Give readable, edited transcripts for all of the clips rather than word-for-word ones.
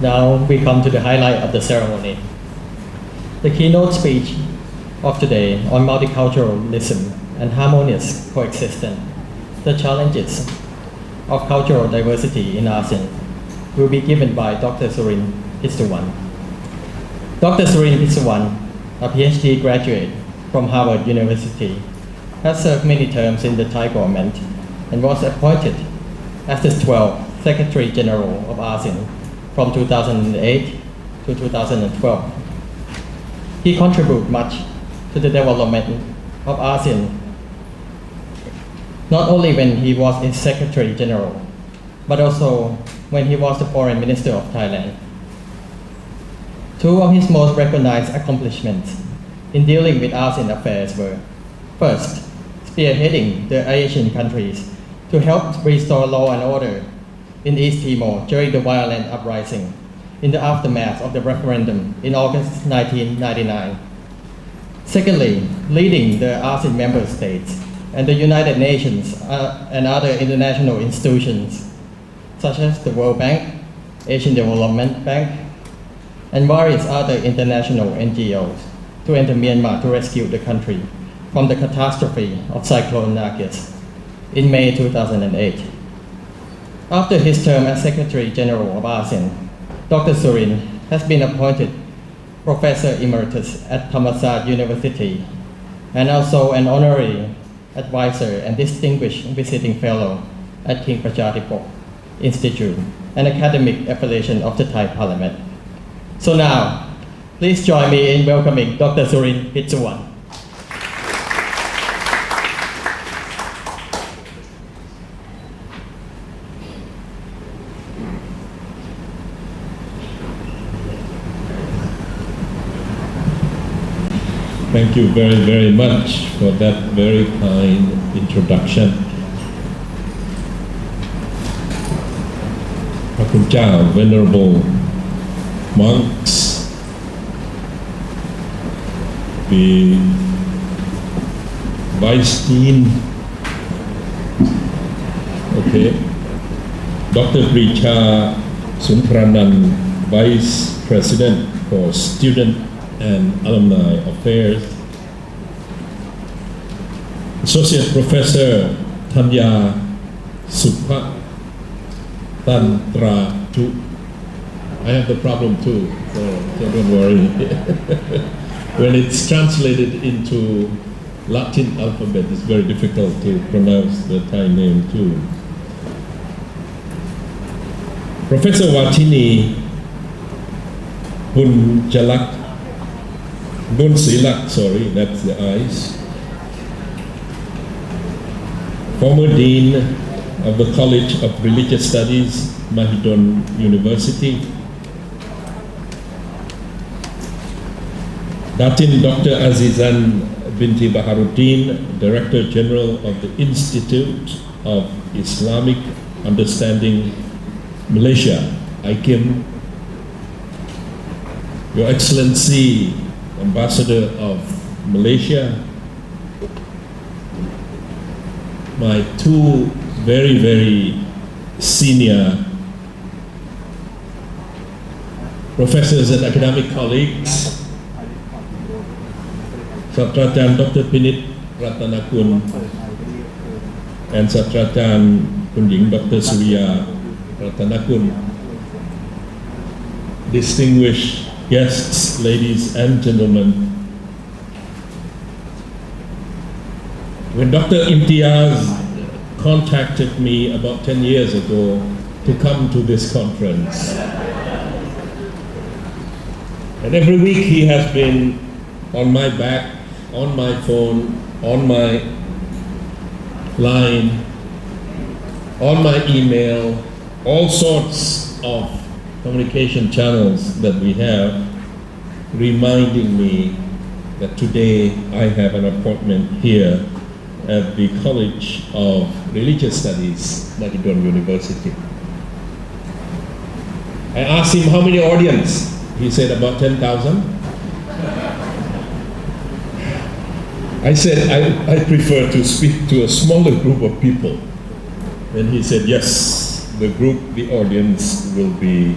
Now we come to the highlight of the ceremony. The keynote speech of today on multiculturalism and harmonious coexistence, the challenges of cultural diversity in ASEAN, will be given by Dr. Surin Pitsuwan. Dr. Surin Pitsuwan, a PhD graduate from Harvard University, has served many terms in the Thai government and was appointed as the 12th Secretary General of ASEAN from 2008 to 2012. He contributed much to the development of ASEAN, not only when he was its Secretary General, but also when he was the Foreign Minister of Thailand. Two of his most recognized accomplishments in dealing with ASEAN affairs were, first, spearheading the Asian countries to help restore law and order in East Timor during the violent uprising in the aftermath of the referendum in August 1999. Secondly, leading the ASEAN member states and the United Nations and other international institutions, such as the World Bank, Asian Development Bank, and various other international NGOs to enter Myanmar to rescue the country from the catastrophe of Cyclone Nargis in May 2008. After his term as Secretary General of ASEAN, Dr. Surin has been appointed Professor Emeritus at Thammasat University and also an honorary advisor and distinguished visiting fellow at King Prachadipok Institute, an academic affiliation of the Thai Parliament. So now, please join me in welcoming Dr. Surin Pitsuwan. Thank you very, very much for that very kind introduction. พระคุณเจ้า Venerable monks, the Vice Dean, okay, Dr. Pricha Suntranan, Vice President for Student and Alumni Affairs, Associate Professor Thanya Supha Tantra Tu. I have the problem too, so don't worry. When it's translated into Latin alphabet, it's very difficult to pronounce the Thai name too. Professor Watini Bunsilak, sorry, that's the eyes. Former Dean of the College of Religious Studies, Mahidol University. Datin Dr. Azizan Binti Baharuddin, Director General of the Institute of Islamic Understanding, Malaysia, IKIM. Your Excellency, Ambassador of Malaysia, my two very, very senior professors and academic colleagues, Satrajaan Dr. Pinit Ratanakun and Satrajaan Kunjing Dr. Surya Ratanakun, distinguished guests, ladies and gentlemen. When Dr. Imtiaz contacted me about 10 years ago to come to this conference, and every week he has been on my back, on my phone, on my line, on my email, all sorts of communication channels that we have, reminding me that today I have an appointment here at the College of Religious Studies, Mahidol University. I asked him how many audience. He said about 10,000. I said, I prefer to speak to a smaller group of people. And he said, yes, the audience will be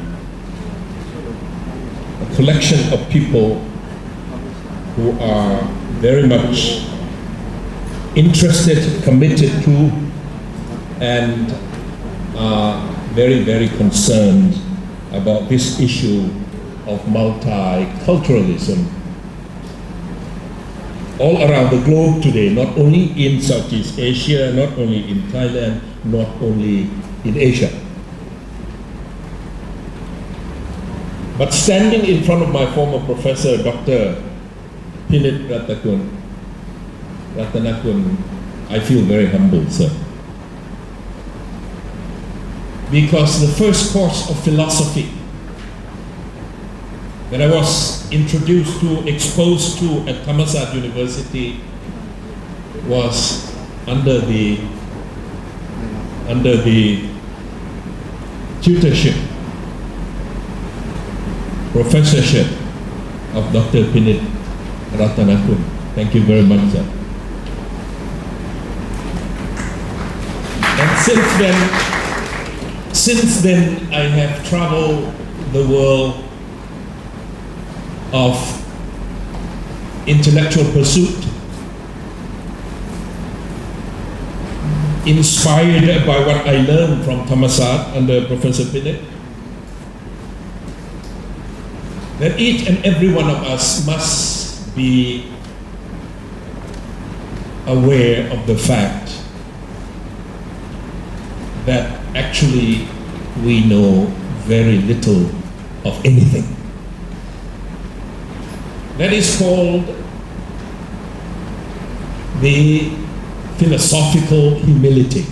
collection of people who are very much interested, committed to, and are very, very concerned about this issue of multiculturalism all around the globe today, not only in Southeast Asia, not only in Thailand, not only in Asia. But standing in front of my former professor, Dr. Pinit Ratanakun, I feel very humble, sir. Because the first course of philosophy that I was introduced to, exposed to at Thammasat University was under the tutorship, professorship of Dr. Pinit Ratanakun. Thank you very much, sir. And since then I have traveled the world of intellectual pursuit, inspired by what I learned from Thammasat under Professor Pinit, that each and every one of us must be aware of the fact that actually we know very little of anything. That is called the philosophical humility.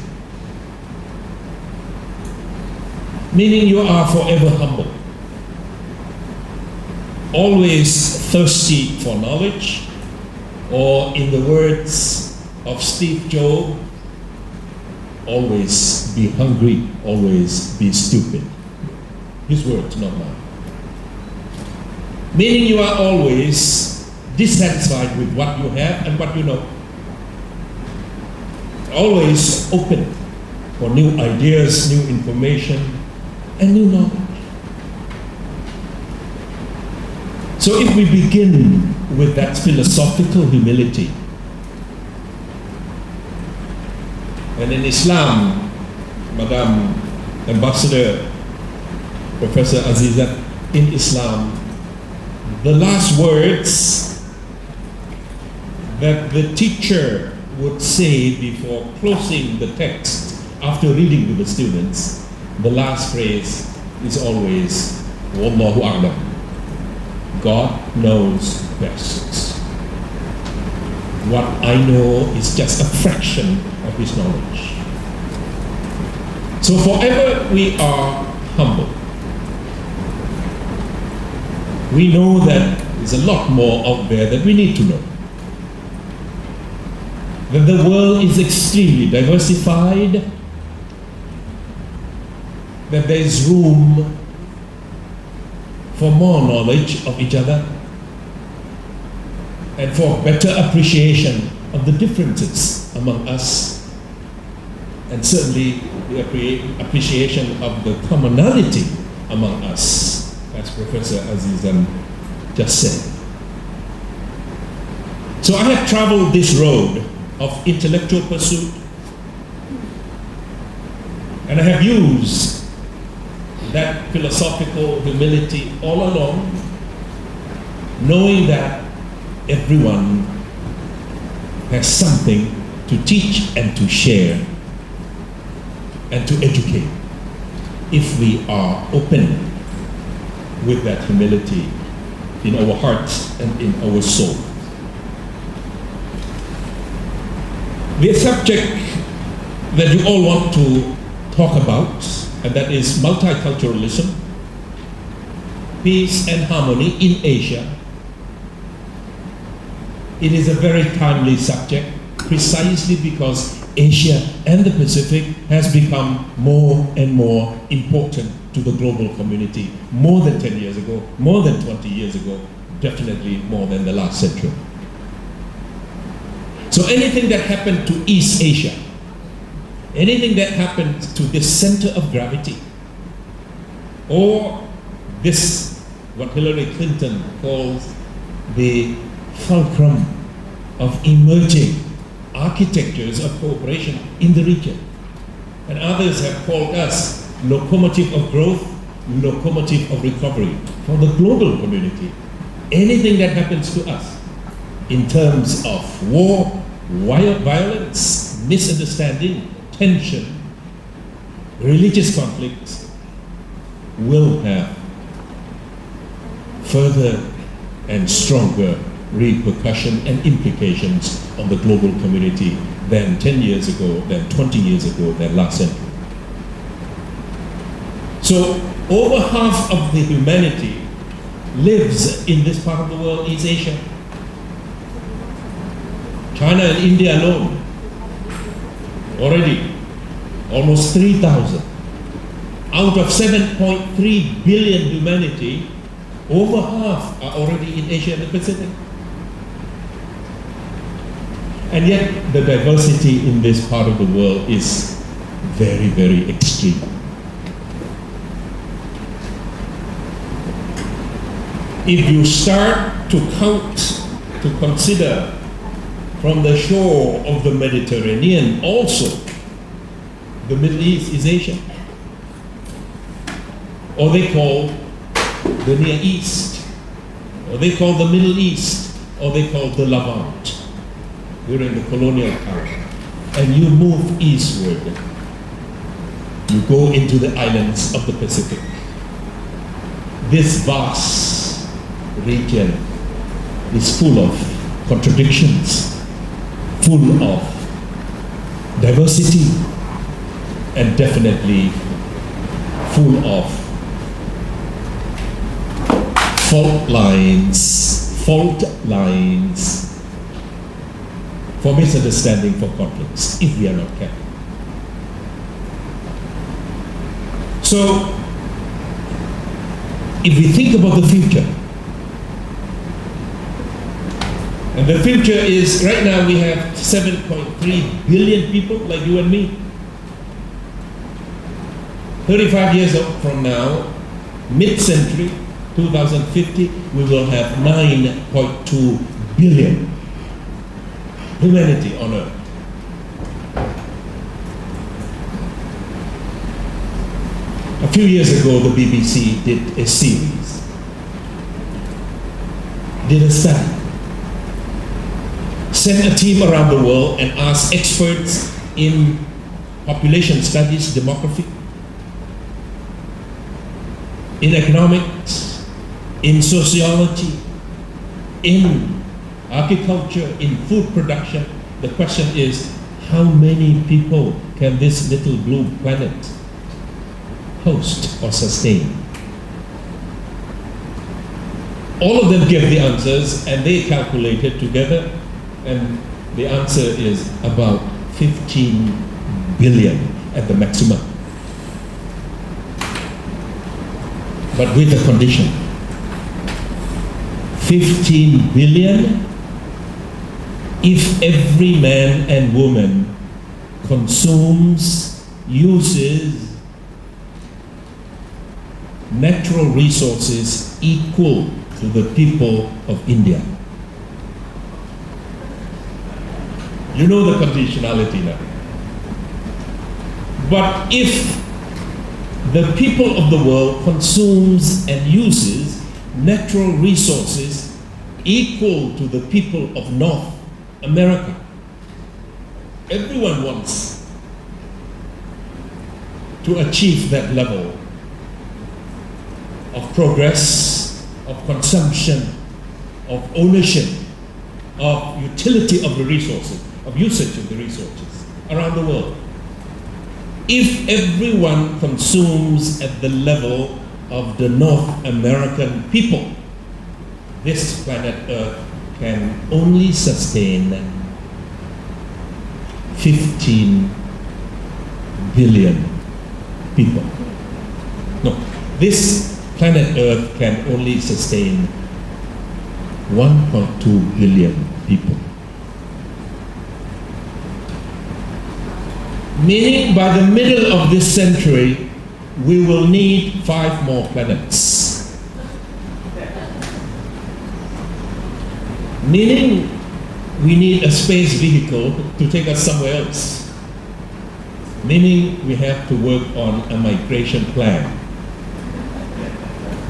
Meaning you are forever humble, always thirsty for knowledge, or in the words of Steve Jobs, always be hungry, always be stupid. His words, not mine. Meaning you are always dissatisfied with what you have and what you know. Always open for new ideas, new information, and new knowledge. So if we begin with that philosophical humility, and in Islam, Madam Ambassador, Professor Azizat, in Islam, the last words that the teacher would say before closing the text after reading to the students, the last phrase is always Wallahu A'lam. God knows best. What I know is just a fraction of His knowledge. So forever we are humble. We know that there's a lot more out there that we need to know. That the world is extremely diversified, that there is room for more knowledge of each other, and for better appreciation of the differences among us, and certainly the appreciation of the commonality among us, as Professor Azizan just said. So I have traveled this road of intellectual pursuit, and I have used that philosophical humility all along, knowing that everyone has something to teach and to share and to educate if we are open with that humility in our hearts and in our soul. The subject that you all want to talk about, and that is multiculturalism, peace and harmony in Asia. It is a very timely subject, precisely because Asia and the Pacific has become more and more important to the global community, more than 10 years ago, more than 20 years ago, definitely more than the last century. So anything that happened to East Asia, anything that happened to this center of gravity, or this what Hillary Clinton calls the fulcrum of emerging architectures of cooperation in the region. And others have called us locomotive of growth, locomotive of recovery for the global community. Anything that happens to us in terms of war, violence, misunderstanding, tension, religious conflicts will have further and stronger repercussion and implications on the global community than 10 years ago, than 20 years ago, than last century. So over half of the humanity lives in this part of the world, East Asia. China and India alone, already almost 3,000. Out of 7.3 billion humanity, over half are already in Asia and the Pacific. And yet the diversity in this part of the world is very, very extreme. If you start to count, to consider from the shore of the Mediterranean also, the Middle East is Asia, or they call the Near East, or they call the Middle East, or they call the Levant during the colonial time. And you move eastward, you go into the islands of the Pacific. This vast region is full of contradictions, full of diversity, and definitely full of fault lines for misunderstanding, for conflicts, if we are not careful. So, if we think about the future, and the future is, right now we have 7.3 billion people like you and me. 35 years from now, mid-century, 2050, we will have 9.2 billion humanity on Earth. A few years ago, the BBC did a series, did a study, sent a team around the world and asked experts in population studies, demography, in economics, in sociology, in agriculture, in food production. The question is, how many people can this little blue planet host or sustain? All of them gave the answers, and they calculated together, and the answer is about 15 billion at the maximum. But with a condition. 15 billion if every man and woman consumes, uses natural resources equal to the people of India. You know the conditionality now. But if the people of the world consumes and uses natural resources equal to the people of North America, everyone wants to achieve that level of progress, of consumption, of ownership, of utility of the resources, of usage of the resources around the world. If everyone consumes at the level of the North American people, this planet Earth can only sustain 15 billion people. No, this planet Earth can only sustain 1.2 billion people. Meaning by the middle of this century, we will need 5 more planets. meaning we need a space vehicle to take us somewhere else, meaning we have to work on a migration plan,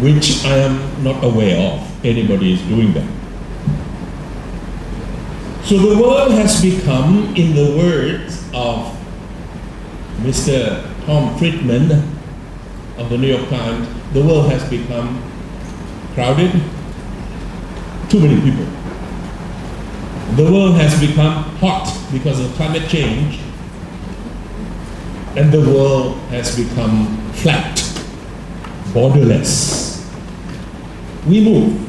which I am not aware of anybody is doing that. So the world has become, in the words of Mr. Tom Friedman of the New York Times, the world has become crowded, too many people. The world has become hot because of climate change, and the world has become flat, borderless. We move.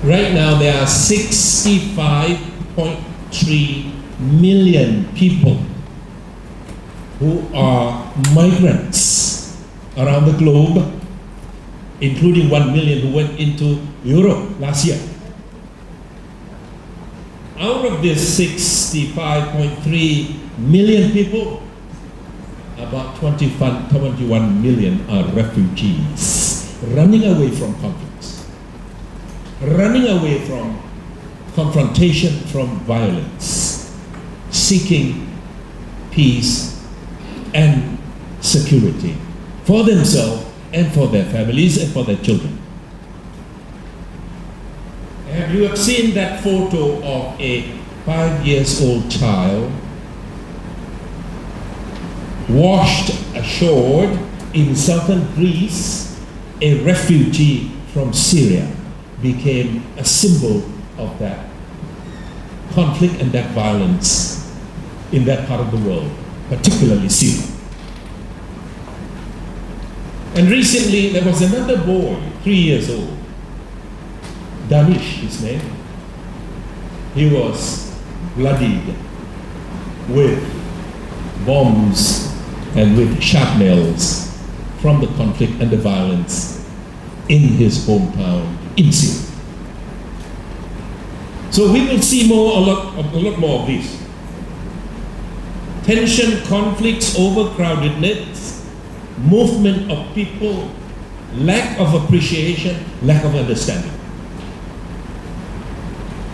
Right now there are 65.3 million people who are migrants around the globe, including 1 million who went into Europe last year. Out of this 65.3 million people, about 21 million are refugees, running away from conflicts, running away from confrontation, from violence, seeking peace and security for themselves and for their families and for their children. Have you seen that photo of a 5-year-old child washed ashore in southern Greece? A refugee from Syria became a symbol of that conflict and that violence in that part of the world, particularly Syria. And recently there was another boy, 3 years old, Danish, his name. He was bloodied with bombs and with shrapnels from the conflict and the violence in his hometown in Syria. So we will see a lot more of this. Tension, conflicts, overcrowdedness, movement of people, lack of appreciation, lack of understanding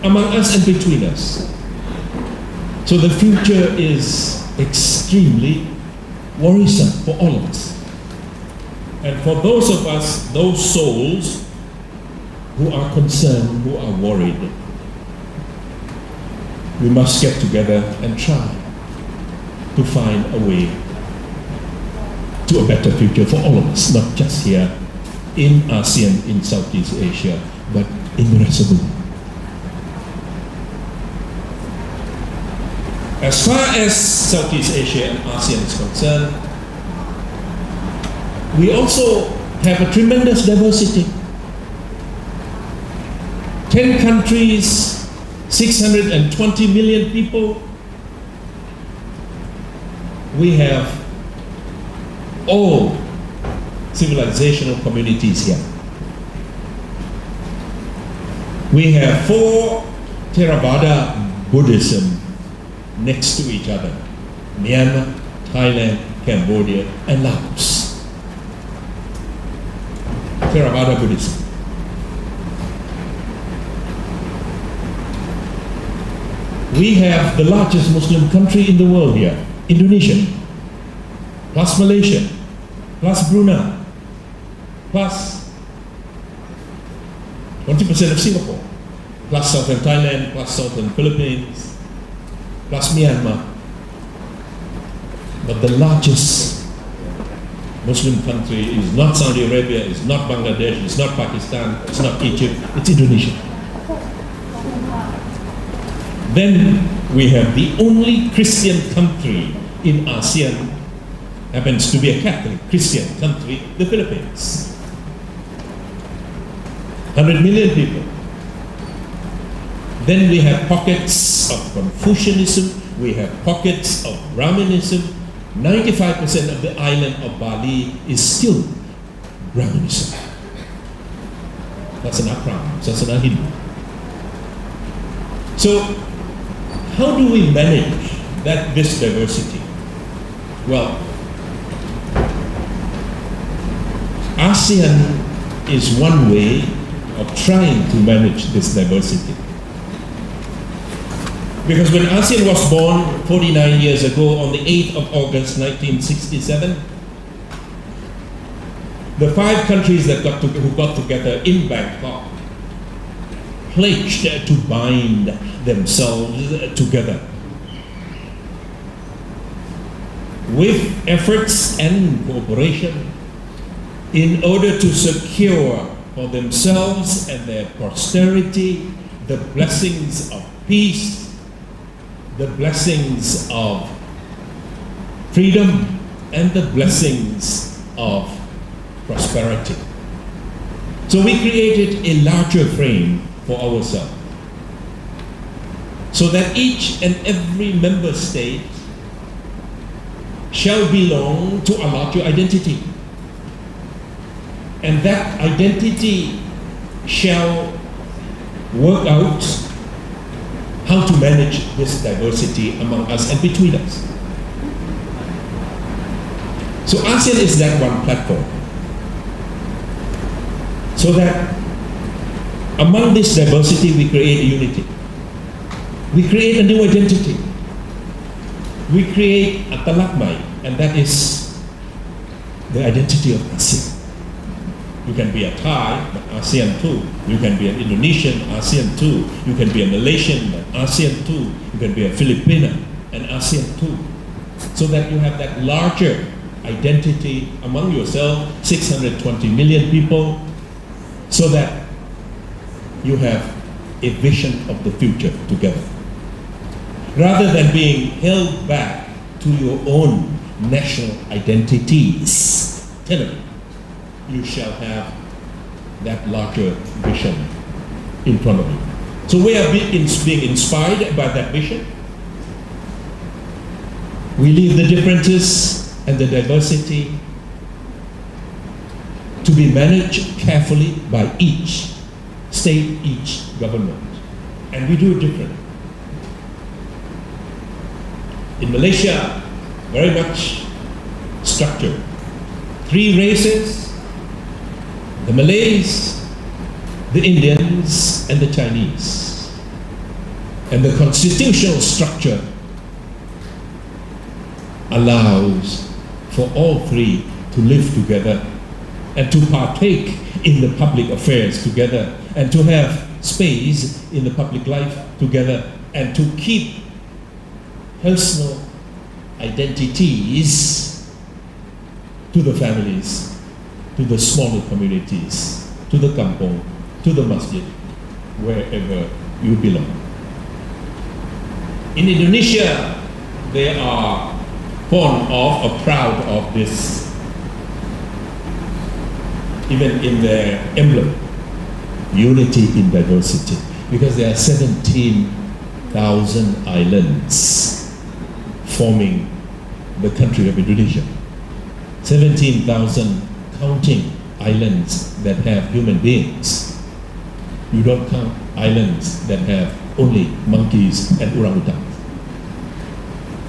among us and between us. So the future is extremely worrisome for all of us. And for those of us, those souls who are concerned, who are worried, we must get together and try to find a way to a better future for all of us, not just here in ASEAN, in Southeast Asia, but in the rest of the world. As far as Southeast Asia and ASEAN is concerned, we also have a tremendous diversity. 10 countries, 620 million people. We have all civilizational communities here. We have 4 Theravada Buddhism next to each other: Myanmar, Thailand, Cambodia, and Laos. Theravada Buddhism. We have the largest Muslim country in the world here, Indonesia, plus Malaysia, plus Brunei, plus 20% of Singapore, plus southern Thailand, plus southern Philippines, plus Myanmar. But the largest Muslim country is not Saudi Arabia, it's not Bangladesh, it's not Pakistan, it's not Egypt, it's Indonesia. Then we have the only Christian country in ASEAN, happens to be a Catholic Christian country, the Philippines. 100 million people. Then we have pockets of Confucianism, we have pockets of Brahmanism. 95% of the island of Bali is still Brahmanism. That's an Akram, that's an Hindu. So, how do we manage this diversity? Well, ASEAN is one way of trying to manage this diversity. Because when ASEAN was born 49 years ago on the 8th of August 1967, the 5 countries who got together in Bangkok pledged to bind themselves together with efforts and cooperation in order to secure for themselves and their posterity the blessings of peace, the blessings of freedom, and the blessings of prosperity. So we created a larger frame for ourselves, so that each and every member state shall belong to a larger identity. And that identity shall work out how to manage this diversity among us and between us. So ASEAN is that one platform. So that among this diversity we create a unity. We create a new identity. We create a talakmai, and that is the identity of ASEAN. You can be a Thai, but ASEAN too. You can be an Indonesian, ASEAN too. You can be a Malaysian, but ASEAN too. You can be a Filipino, and ASEAN too. So that you have that larger identity among yourself, 620 million people, so that you have a vision of the future together. Rather than being held back to your own national identities, you shall have that larger vision in front of you. So we are being inspired by that vision. We leave the differences and the diversity to be managed carefully by each state, each government. And we do it different. In Malaysia, very much structured. 3 races, the Malays, the Indians, and the Chinese. And the constitutional structure allows for all 3 to live together and to partake in the public affairs together and to have space in the public life together and to keep personal identities to the families, to the smaller communities, to the kampong, to the masjid, wherever you belong. In Indonesia, they are fond of or proud of this, even in their emblem, unity in diversity, because there are 17,000 islands forming the country of Indonesia. 17,000 counting islands that have human beings. You don't count islands that have only monkeys and orangutans.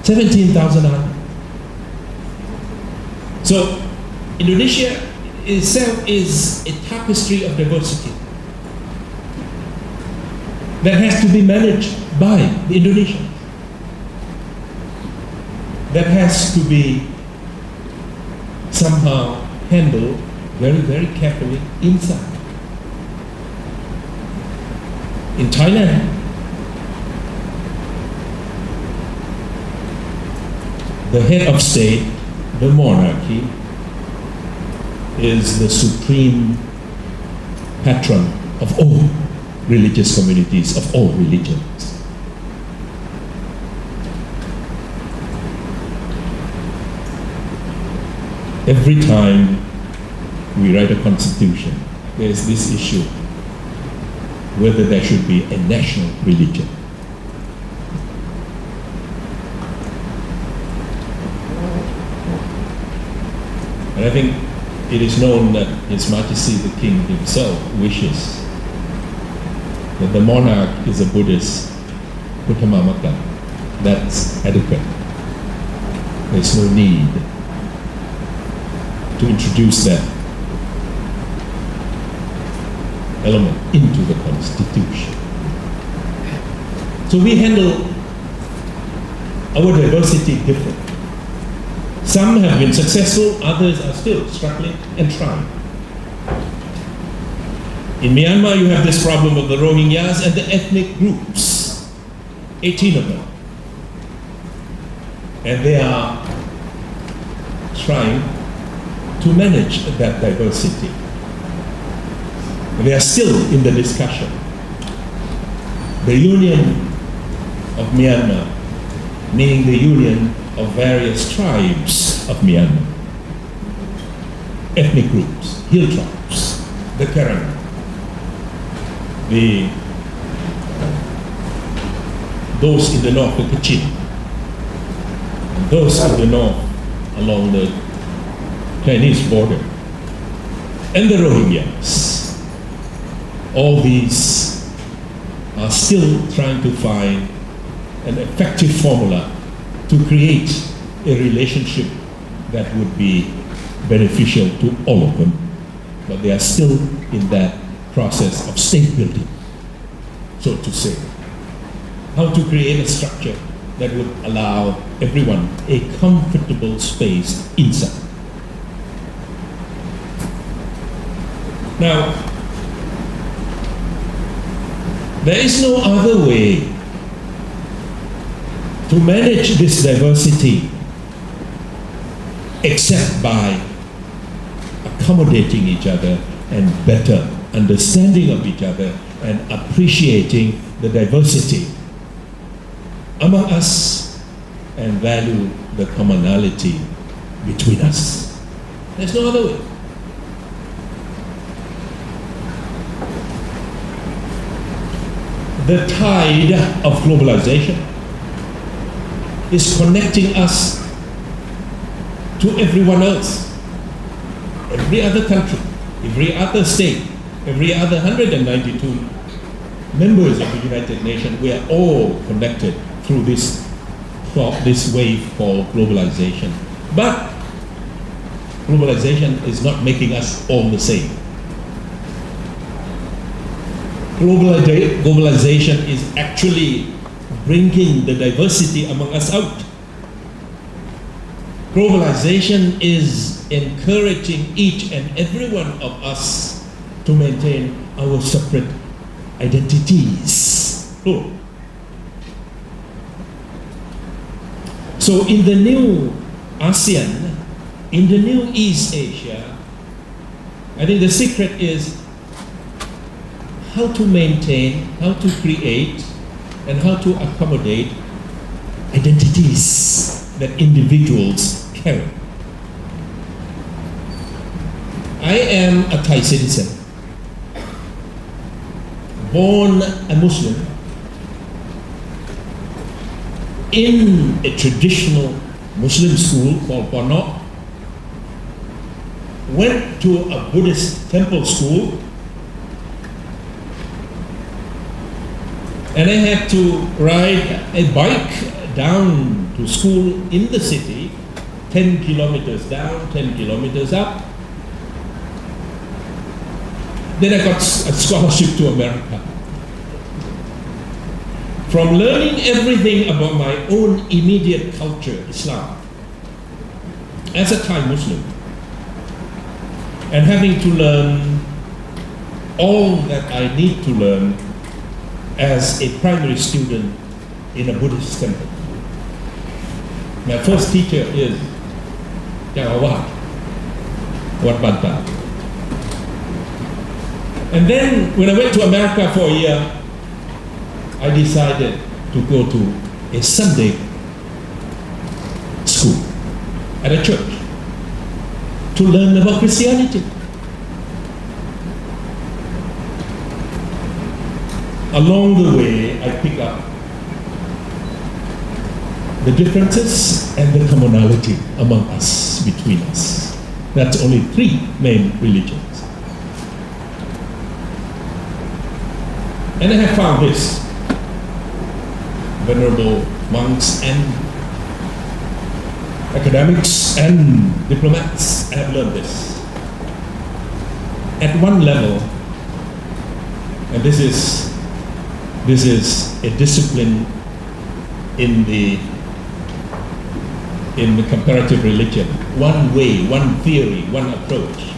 17,000 islands. So Indonesia itself is a tapestry of diversity that has to be managed by the Indonesians. That has to be somehow handled very, very carefully inside. In Thailand, the head of state, the monarchy, is the supreme patron of all religious communities, of all religions. Every time we write a constitution, there is this issue, whether there should be a national religion. And I think it is known that His Majesty the King himself wishes that the monarch is a Buddhist Putthamamaka. That's adequate. There's no need to introduce that. element into the constitution. So we handle our diversity differently. Some have been successful, others are still struggling and trying. In Myanmar, you have this problem of the Rohingyas and the ethnic groups, 18 of them. And they are trying to manage that diversity. They are still in the discussion. The Union of Myanmar, meaning the union of various tribes of Myanmar, ethnic groups, hill tribes, the Karen, those in the north, the Kachin, those in the north along the Chinese border, and the Rohingyas. All these are still trying to find an effective formula to create a relationship that would be beneficial to all of them. But they are still in that process of state building, so to say. How to create a structure that would allow everyone a comfortable space inside. Now, there is no other way to manage this diversity except by accommodating each other and better understanding of each other and appreciating the diversity among us and value the commonality between us. There's no other way. The tide of globalization is connecting us to everyone else, every other country, every other state, every other 192 members of the United Nations. We are all connected through this wave called globalization. But globalization is not making us all the same. Globalization is actually bringing the diversity among us out. Globalization is encouraging each and every one of us to maintain our separate identities. Oh. So in the new ASEAN, in the new East Asia, I think the secret is how to maintain, how to create, and how to accommodate identities that individuals carry. I am a Thai citizen, born a Muslim in a traditional Muslim school called Konrad, went to a Buddhist temple school, and I had to ride a bike down to school in the city, 10 kilometers down, 10 kilometers up. Then I got a scholarship to America. From learning everything about my own immediate culture, Islam, as a Thai Muslim, and having to learn all that I need to learn as a primary student in a Buddhist temple. My first teacher is Wat Banta. And then when I went to America for a year, I decided to go to a Sunday school at a church to learn about Christianity. Along the way, I pick up the differences and the commonality among us, between us. That's only 3 main religions. And I have found this. Venerable monks and academics and diplomats have learned this. At one level, And this is a discipline in the comparative religion. One way, one theory, one approach.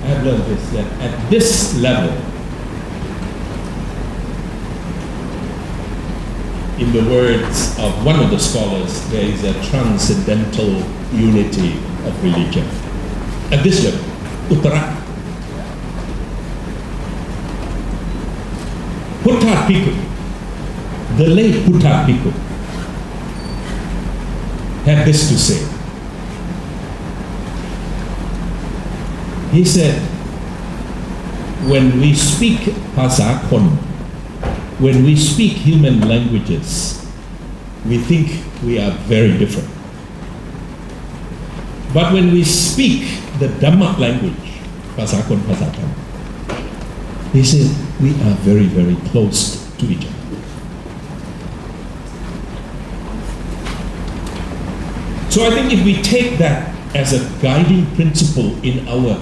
I've learned this, that at this level, in the words of one of the scholars, there is a transcendental unity of religion. At this level, Uttara. Putta Bhikkhu, the late Putta Bhikkhu, had this to say. He said, when we speak Phasa Kon, when we speak human languages, we think we are very different. But when we speak the Dhamma language, Phasa Kon, Phasa Tham, he said, we are very, very close to each other. So I think if we take that as a guiding principle in our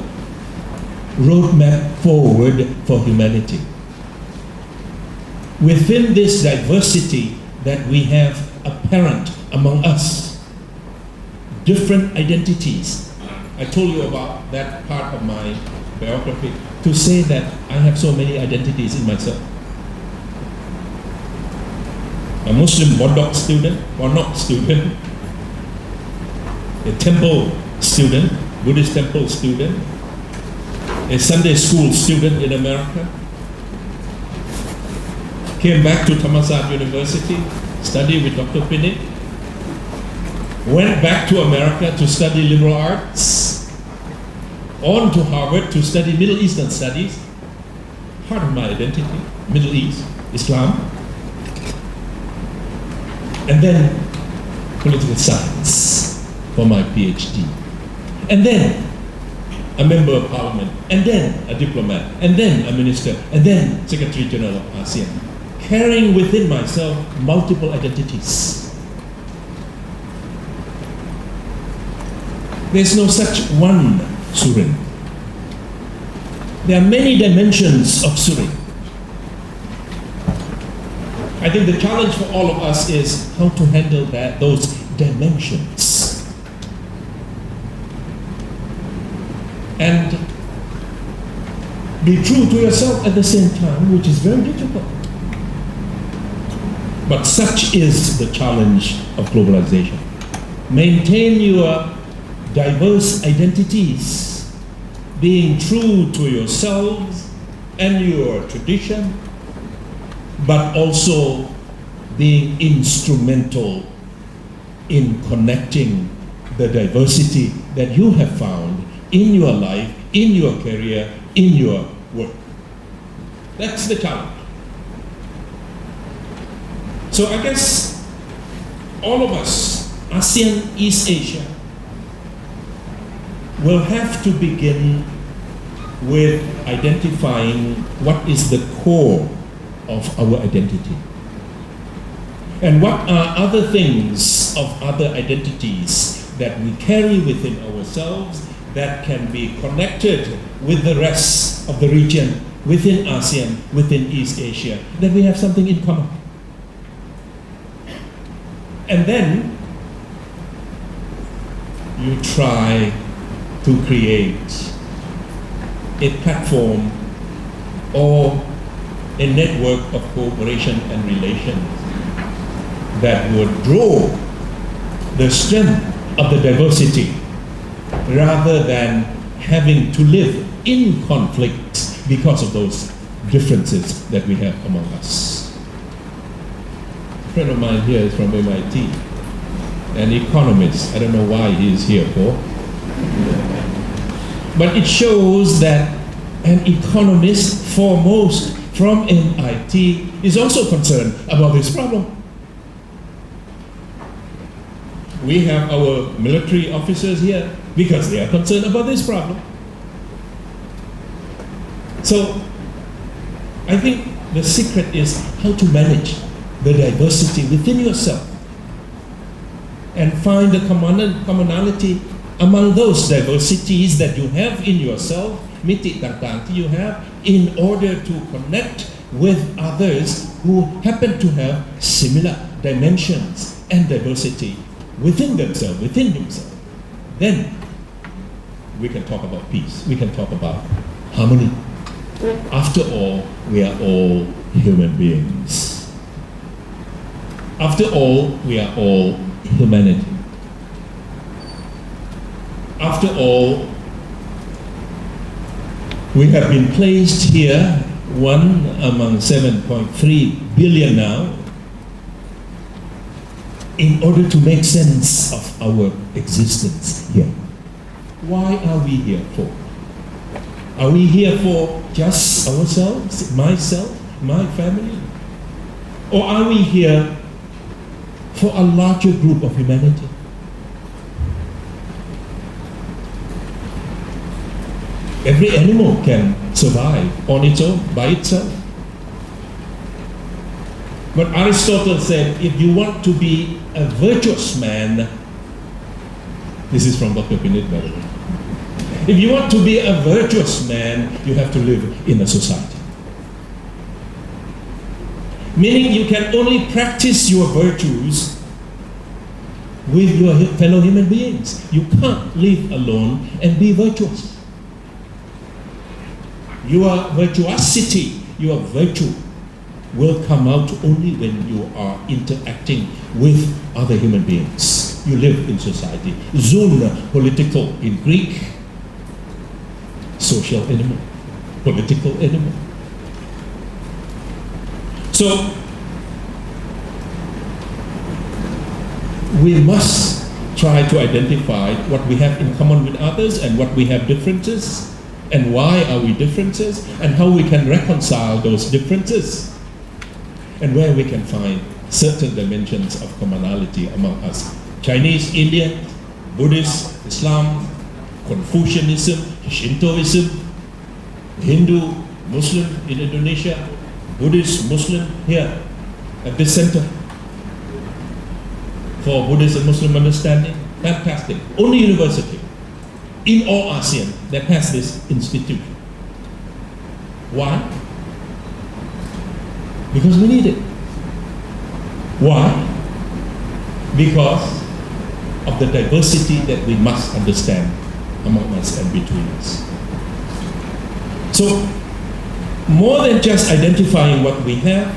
roadmap forward for humanity, within this diversity that we have apparent among us, different identities. I told you about that part of my biography, to say that I have so many identities in myself. A Muslim Bodok student or not student, a temple student, Buddhist temple student, a Sunday school student in America, came back to Thammasat University, studied with Dr. Pinnick, went back to America to study liberal arts, on to Harvard to study Middle Eastern studies, part of my identity, Middle East, Islam, and then political science for my PhD, and then a member of parliament, and then a diplomat, and then a minister, and then Secretary General of ASEAN, carrying within myself multiple identities. There's no such one Surin. There are many dimensions of Surin. I think the challenge for all of us is how to handle those dimensions. And be true to yourself at the same time, which is very difficult. But such is the challenge of globalization. Maintain your diverse identities, being true to yourselves and your tradition, but also being instrumental in connecting the diversity that you have found in your life, in your career, in your work. That's the challenge. So I guess all of us, ASEAN, East Asia, will have to begin with identifying what is the core of our identity. And what are other things of other identities that we carry within ourselves that can be connected with the rest of the region, within ASEAN, within East Asia, that we have something in common. And then you try to create a platform or a network of cooperation and relations that would draw the strength of the diversity rather than having to live in conflict because of those differences that we have among us. A friend of mine here is from MIT, an economist. I don't know why he is here for. But it shows that an economist, foremost from MIT, is also concerned about this problem. We have our military officers here because they are concerned about this problem. So I think the secret is how to manage the diversity within yourself and find the commonality among those diversities that you have in yourself มิติต่างๆที่ you have in order to connect with others who happen to have similar dimensions and diversity within themselves, within himself. Then we can talk about peace. We can talk about harmony. After all, we are all human beings. After all, we are all humanity. After all, we have been placed here, one among 7.3 billion now, in order to make sense of our existence here. Why are we here for? Are we here for just ourselves, myself, my family? Or are we here for a larger group of humanity? Every animal can survive on its own, by itself. But Aristotle said, if you want to be a virtuous man, this is from Dr. Pinit, by the way. If you want to be a virtuous man, you have to live in a society. Meaning you can only practice your virtues with your fellow human beings. You can't live alone and be virtuous. Your virtuosity, your virtue will come out only when you are interacting with other human beings. You live in society. Zoon, political in Greek, social animal, political animal. So, we must try to identify what we have in common with others and what we have differences, and why are we differences, and how we can reconcile those differences, and where we can find certain dimensions of commonality among us. Chinese, Indian, Buddhist, Islam, Confucianism, Shintoism, Hindu, Muslim in Indonesia, Buddhist-Muslim here at this center for Buddhist and Muslim understanding. Fantastic. Only university in all ASEAN that has this institute. Why? Because we need it. Why? Because of the diversity that we must understand among us and between us. So, more than just identifying what we have,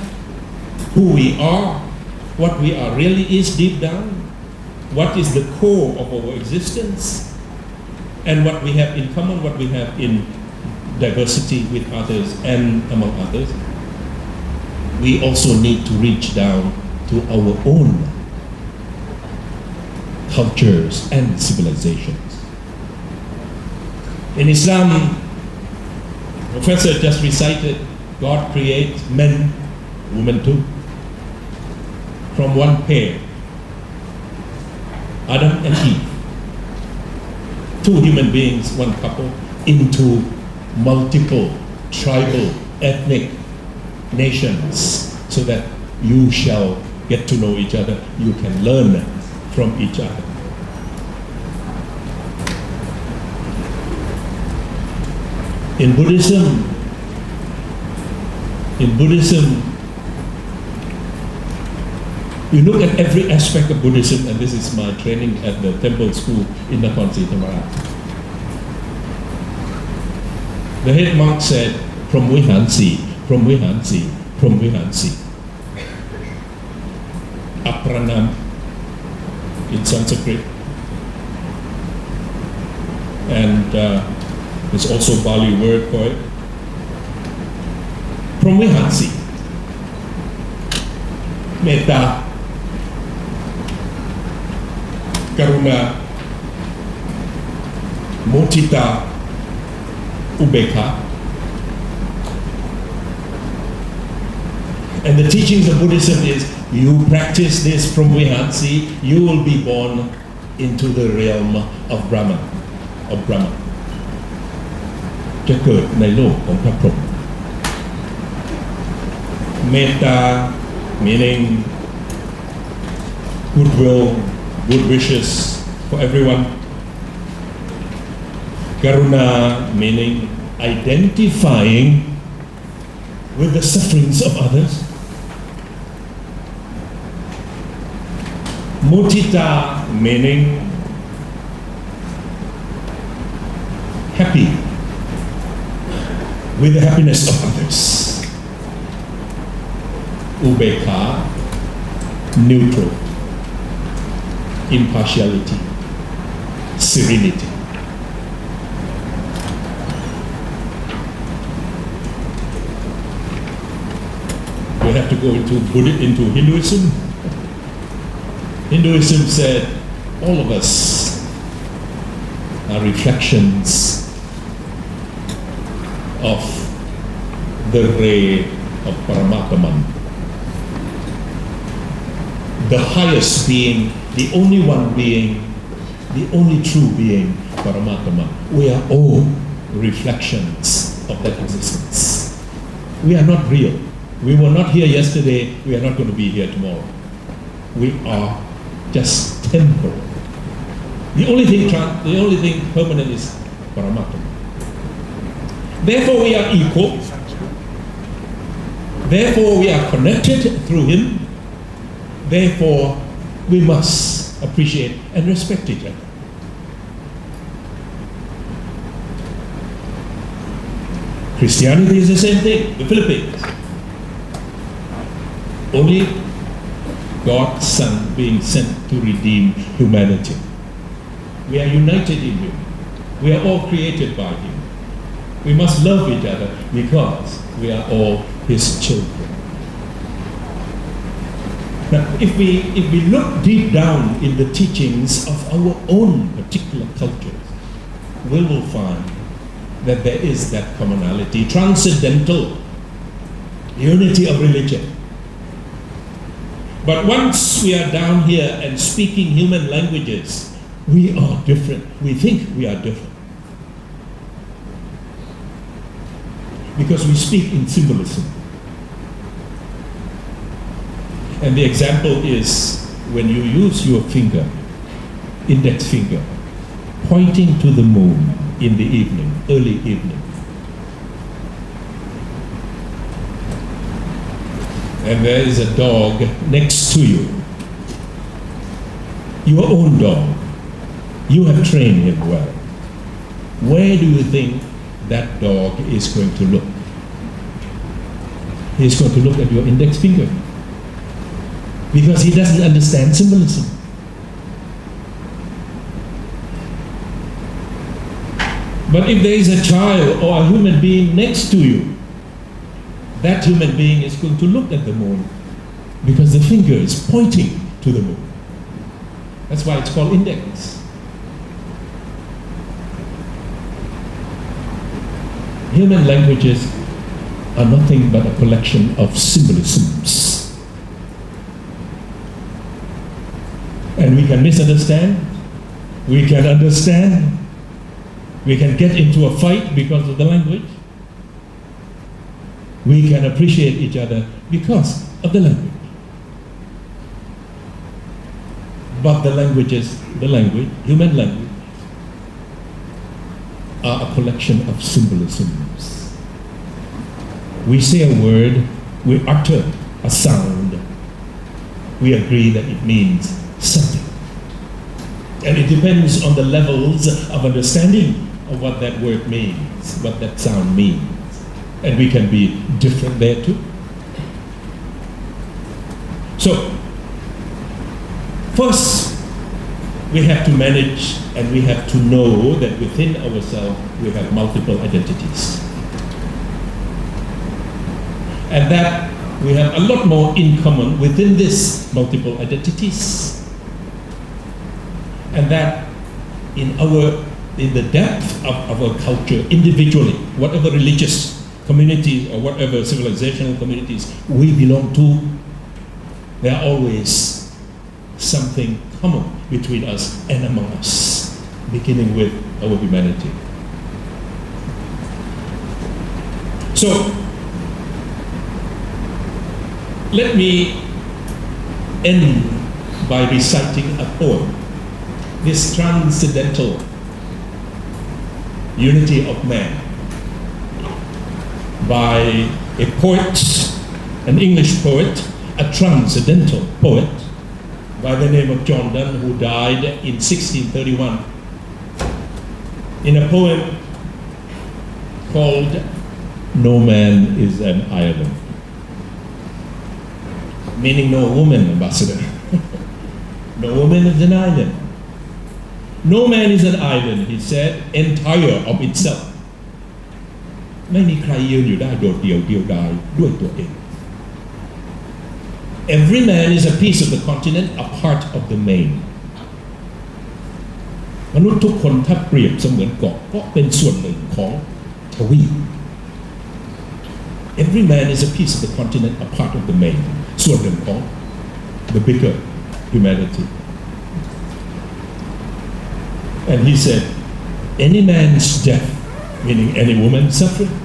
who we are, what we are really is deep down, what is the core of our existence, and what we have in common, what we have in diversity with others and among others, we also need to reach down to our own cultures and civilizations. In Islam, Professor just recited, God creates men, women too, from one pair, Adam and Eve. Two human beings, one couple, into multiple tribal, ethnic nations, so that you shall get to know each other, you can learn from each other. In Buddhism, you look at every aspect of Buddhism, and this is my training at the temple school in Nakhon Si Thammarat. The head monk said, Promvihansi, Promvihansi, Promvihansi. Apranam in Sanskrit. And there's also a Bali word for it. Promvihansi. Metta, Karuna, Mudita, Ubeka. And the teachings of Buddhism is, you practice this from Vihansi, you will be born into the realm of Brahman, of Brahman. จะเกิดในโลกของพระพรหม Metta, meaning goodwill, good wishes for everyone. Karuna, meaning identifying with the sufferings of others. Mudita meaning happy with the happiness of others. Ubeka, neutral, impartiality, serenity. We have to go into Hinduism. Hinduism said all of us are reflections of the ray of Paramatman. The highest being, the only one being, the only true being, Paramatman. We are all reflections of that existence. We are not real. We were not here yesterday, we are not going to be here tomorrow. We are just temporal. The only thing permanent is Paramatma. Therefore we are equal. Therefore we are connected through Him. Therefore we must appreciate and respect each other. Christianity is the same thing, the Philippines. Only God's Son being sent to redeem humanity. We are united in Him. We are all created by Him. We must love each other because we are all His children. Now, if we look deep down in the teachings of our own particular cultures, we will find that there is that commonality, transcendental unity of religion. But once we are down here and speaking human languages, we are different. We think we are different. Because we speak in symbolism. And the example is when you use your finger, index finger, pointing to the moon in the evening, early evening. And there is a dog next to you, your own dog. You have trained him well. Where do you think that dog is going to look? He is going to look at your index finger because he doesn't understand symbolism. But if there is a child or a human being next to you, that human being is going to look at the moon because the finger is pointing to the moon. That's why it's called index. Human languages are nothing but a collection of symbolisms. And we can misunderstand, we can understand, we can get into a fight because of the language. We can appreciate each other because of the language. But the human language, are a collection of symbolisms. We say a word, we utter a sound, we agree that it means something. And it depends on the levels of understanding of what that word means, what that sound means. And we can be different there too. So, first, we have to manage and we have to know that within ourselves we have multiple identities. And that we have a lot more in common within these multiple identities. And that in the depth of our culture, individually, whatever religious communities or whatever civilizational communities we belong to, there are always something common between us and among us, beginning with our humanity. So, let me end by reciting a poem, this transcendental unity of man, by a poet, an English poet, a transcendental poet by the name of John Donne, who died in 1631, in a poem called No Man is an Island, meaning no woman, Ambassador. No woman is an island. No man is an island, he said, entire of itself. ไม่มีใครยืนอยู่ได้โดดเดี่ยวเดียวดายด้วยตัวเอง Every man is a piece of the continent, a part of the main. มนุษย์ทุกคนถ้าเปรียบเสมือนเกาะก็เป็นส่วนหนึ่งของทวีป Every man is a piece of the continent, a part of the main. ส่วนหนึ่งของ the bigger humanity. And he said, any man's death, meaning any woman's suffering,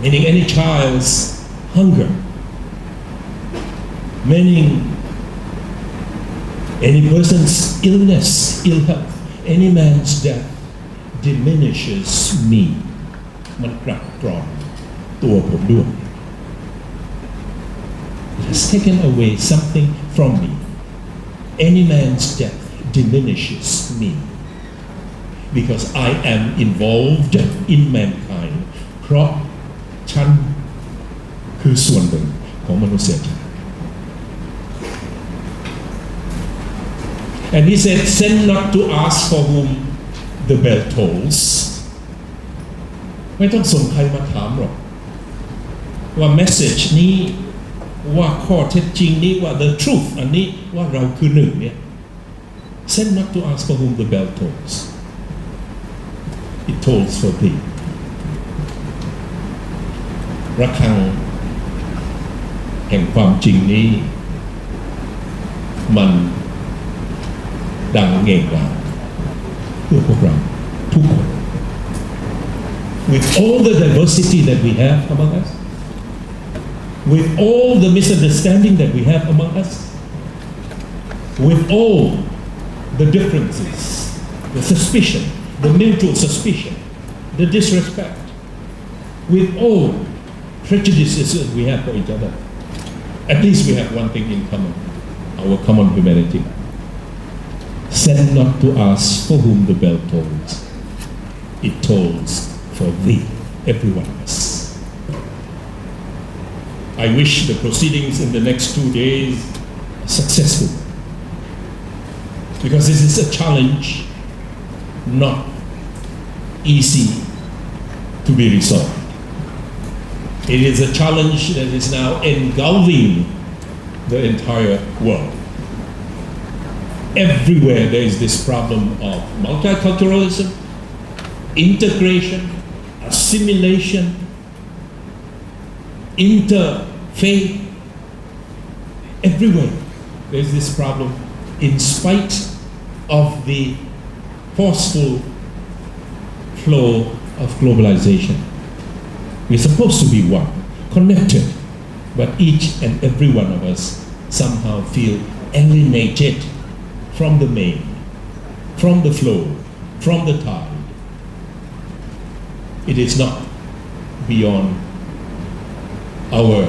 meaning any child's hunger, meaning any person's illness, ill health, any man's death diminishes me. มันกลับกรอนตัวผมด้วย It has taken away something from me. Any man's death diminishes me because I am involved in mankind เพราะฉันคือส่วนหนึ่งของมนุษยชาติ And he said, send not to ask for whom the bell tolls ไม่ต้องส่งใครมาถามหรอกว่า message นี้ว่าข้อเท็จจริงนี้ว่า the truth อันนี้ว่าเราคือหนึ่งเนี่ย Send not to ask for whom the bell tolls. It tolls for thee. ระฆังแห่งความจริงนี้มันดังเง่งกว่าเพื่อพวกเราทุกคน With all the diversity that we have among us, with all the misunderstanding that we have among us, with all the differences, the suspicion, the mutual suspicion, the disrespect, with all prejudices that we have for each other, at least we have one thing in common, our common humanity. Send not to ask for whom the bell tolls. It tolls for thee, every one of us. I wish the proceedings in the next 2 days are successful. Because this is a challenge not easy to be resolved. It is a challenge that is now engulfing the entire world. Everywhere there is this problem of multiculturalism, integration, assimilation, interfaith. Everywhere there is this problem in spite of the forceful flow of globalization. We're supposed to be one, connected, but each and every one of us somehow feel alienated from the main, from the flow, from the tide. It is not beyond our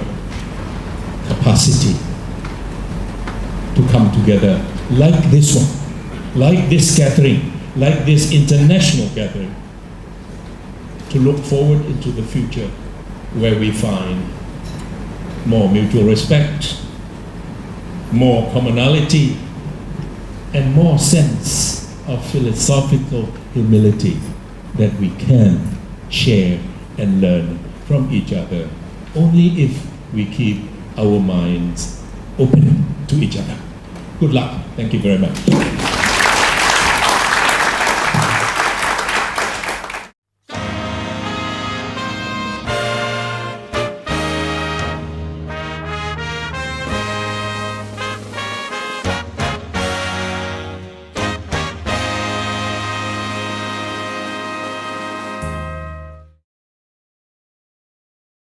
capacity to come together like this one, like this gathering, like this international gathering, to look forward into the future where we find more mutual respect, more commonality, and more sense of philosophical humility that we can share and learn from each other only if we keep our minds open to each other. Good luck. Thank you very much.